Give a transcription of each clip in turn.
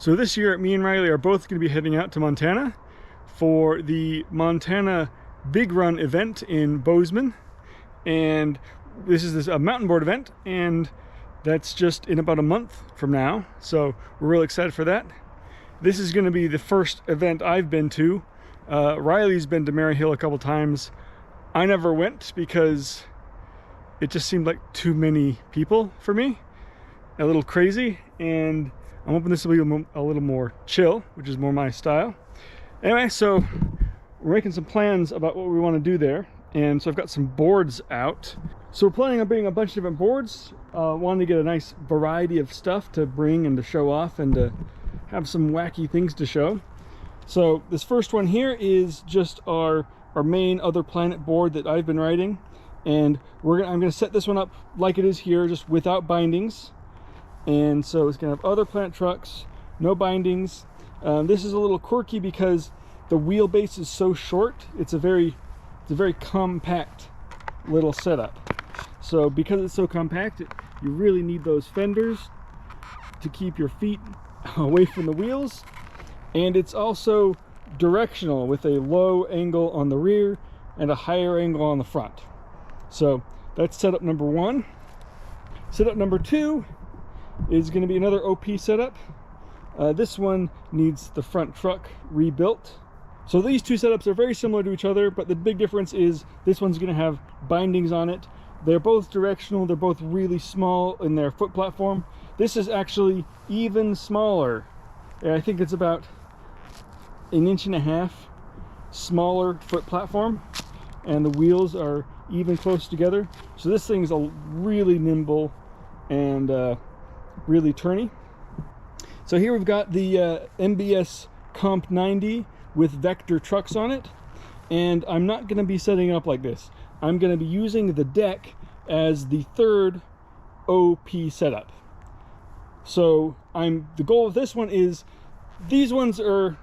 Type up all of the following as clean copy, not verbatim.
So this year, me and Riley are both going to be heading out to Montana for the Montana Big Run event in Bozeman. And this is a mountain board event, and that's just in about a month from now. So we're really excited for that. This is going to be the first event I've been to. Riley's been to Maryhill a couple times. I never went because it just seemed like too many people for me. A little crazy, and I'm hoping this will be a little more chill, which is more my style. Anyway, so we're making some plans about what we want to do there. And so I've got some boards out. So we're planning on bringing a bunch of different boards. Wanting to get a nice variety of stuff to bring and to show off and to have some wacky things to show. So this first one here is just our main Other Planet board that I've been riding. And I'm gonna set this one up like it is here, just without bindings. And so it's gonna have Other Planet trucks, no bindings. This is a little quirky because the wheelbase is so short. It's a very compact little setup. So because it's so compact, you really need those fenders to keep your feet away from the wheels. And it's also directional with a low angle on the rear and a higher angle on the front. So that's setup number one. Setup number two is going to be another OP setup. This one needs the front truck rebuilt. So these two setups are very similar to each other, but the big difference is this one's going to have bindings on it. They're both directional. They're both really small in their foot platform. This is actually even smaller. I think it's about 1.5 inches smaller foot platform, and the wheels are even close together. So this thing's really nimble and really turny. So here we've got the MBS Comp 90 with Vector trucks on it, and I'm not going to be setting it up like this. I'm going to be using the deck as the third OP setup. So the goal of this one is, these ones are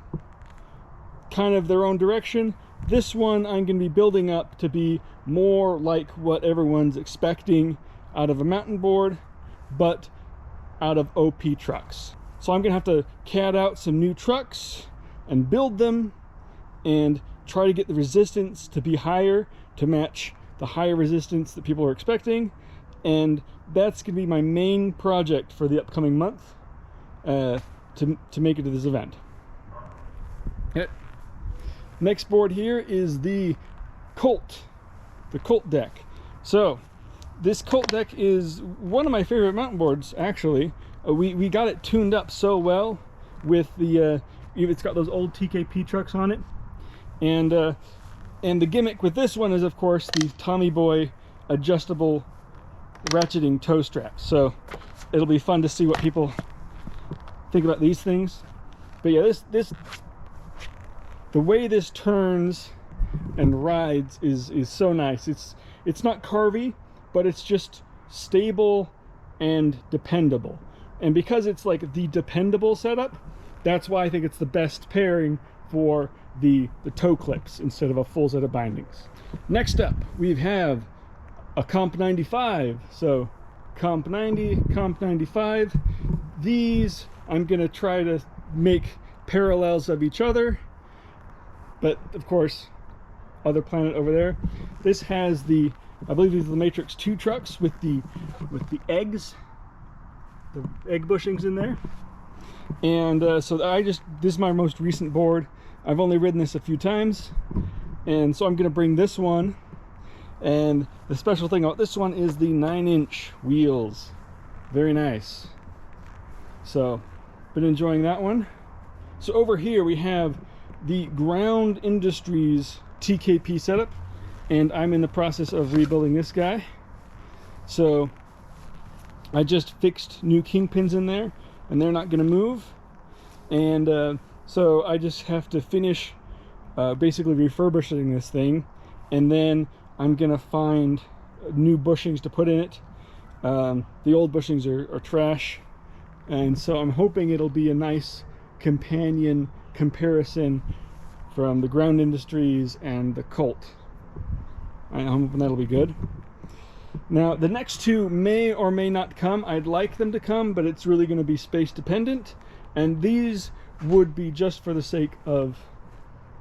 kind of their own direction. This one I'm going to be building up to be more like what everyone's expecting out of a mountain board, but out of OP trucks. So I'm going to have to CAD out some new trucks and build them and try to get the resistance to be higher to match the higher resistance that people are expecting. And that's going to be my main project for the upcoming month, to make it to this event. Okay. Next board here is the Colt deck. So this Colt deck is one of my favorite mountain boards, actually. We got it tuned up so well with the it's got those old TKP trucks on it, and the gimmick with this one is, of course, the Tommy Boy adjustable ratcheting toe straps. So it'll be fun to see what people think about these things. But yeah, the way this turns and rides is so nice. It's not carvy, but it's just stable and dependable. And because it's like the dependable setup, that's why I think it's the best pairing for the toe clips instead of a full set of bindings. Next up, we have a Comp 95. So Comp 90, Comp 95. These I'm going to try to make parallels of each other, but of course, Other Planet over there. This has I believe these are the Matrix 2 trucks with the eggs, the egg bushings in there. And so this is my most recent board. I've only ridden this a few times, and so I'm going to bring this one. And the special thing about this one is the 9-inch wheels. Very nice. So been enjoying that one. So over here we have the Ground Industries TKP setup, and I'm in the process of rebuilding this guy. So I just fixed new kingpins in there, and they're not going to move. And so I just have to finish basically refurbishing this thing, and then I'm going to find new bushings to put in it. The old bushings are trash, and so I'm hoping it'll be a nice companion comparison from the Ground Industries and the Colt. I'm hoping that'll be good. Now the next two may or may not come. I'd like them to come, but it's really going to be space dependent, And these would be just for the sake of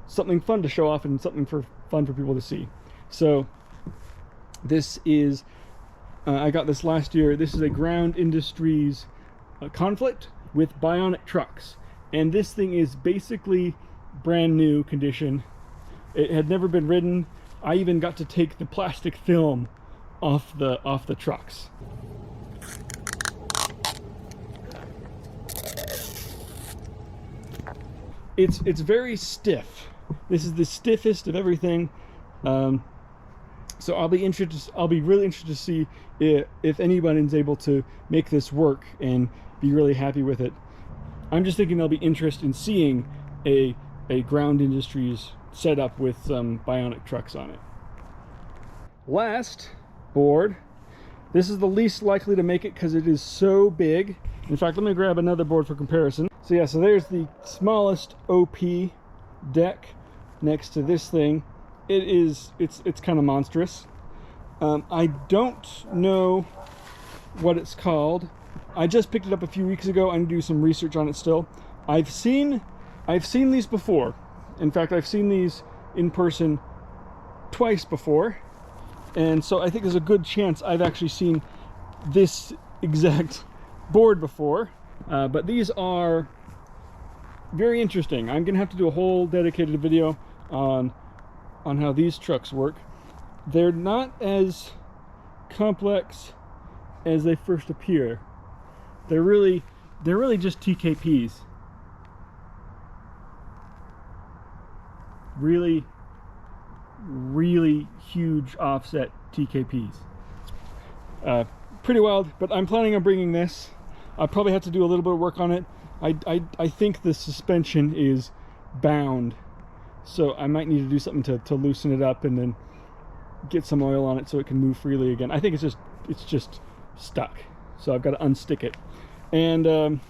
something fun to show off and something fun for people to see. So this is, I got this last year. This is a Ground Industries conflict with Bionic trucks. And this thing is basically brand new condition. It had never been ridden. I even got to take the plastic film off the trucks. It's very stiff. This is the stiffest of everything. So I'll be really interested to see if anybody's able to make this work and be really happy with it. I'm just thinking there'll be interest in seeing a Ground Industries setup with some Bionic trucks on it. Last board. This is the least likely to make it because it is so big. In fact, let me grab another board for comparison. So yeah, so there's the smallest OP deck next to this thing. It's kind of monstrous. I don't know what it's called. I just picked it up a few weeks ago. I need to do some research on it still. I've seen these before. In fact, I've seen these in person twice before. And so I think there's a good chance I've actually seen this exact board before. But these are very interesting. I'm gonna have to do a whole dedicated video on how these trucks work. They're not as complex as they first appear. They're really just TKPs. Really huge offset TKPs. Pretty wild, but I'm planning on bringing this. I'll probably have to do a little bit of work on it. I think the suspension is bound, so I might need to do something to loosen it up and then get some oil on it so it can move freely again. I think it's just stuck, so I've got to unstick it. And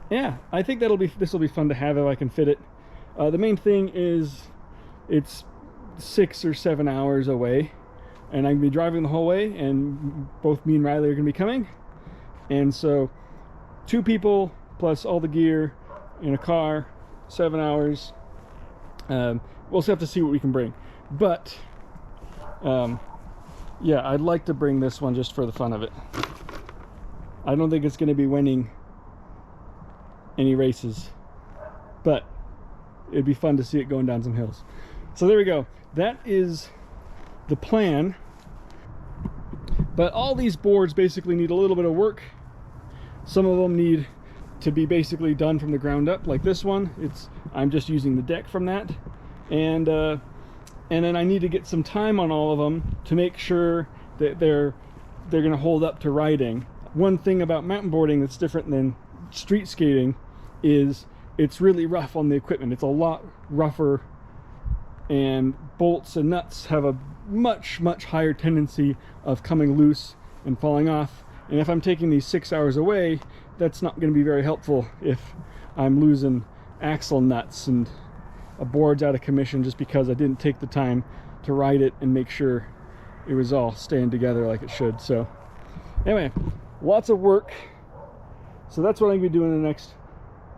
yeah, I think this will be fun to have if I can fit it. The main thing is it's 6 or 7 hours away, and I'm gonna be driving the whole way, and both me and Riley are gonna be coming. And so 2 people plus all the gear in a car, 7 hours. We'll just have to see what we can bring. But yeah, I'd like to bring this one just for the fun of it. I don't think it's going to be winning any races, but it'd be fun to see it going down some hills. So there we go. That is the plan. But all these boards basically need a little bit of work. Some of them need to be basically done from the ground up, like this one. I'm just using the deck from that, and then I need to get some time on all of them to make sure that they're going to hold up to riding. One thing about mountain boarding that's different than street skating is it's really rough on the equipment. It's a lot rougher, and bolts and nuts have a much higher tendency of coming loose and falling off. And if I'm taking these 6 hours away, that's not going to be very helpful if I'm losing axle nuts and a board's out of commission just because I didn't take the time to ride it and make sure it was all staying together like it should. So anyway, lots of work. So that's what I'm going to be doing in the next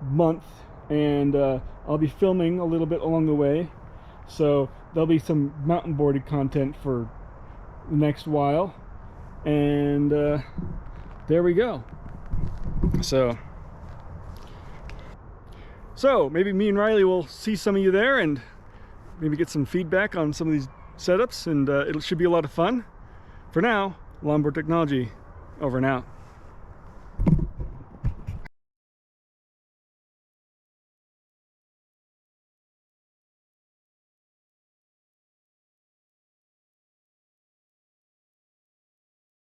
month, and I'll be filming a little bit along the way. So there'll be some mountain boarding content for the next while, and there we go. So maybe me and Riley will see some of you there and maybe get some feedback on some of these setups, and it should be a lot of fun. For now, Longboard Technology, over and out.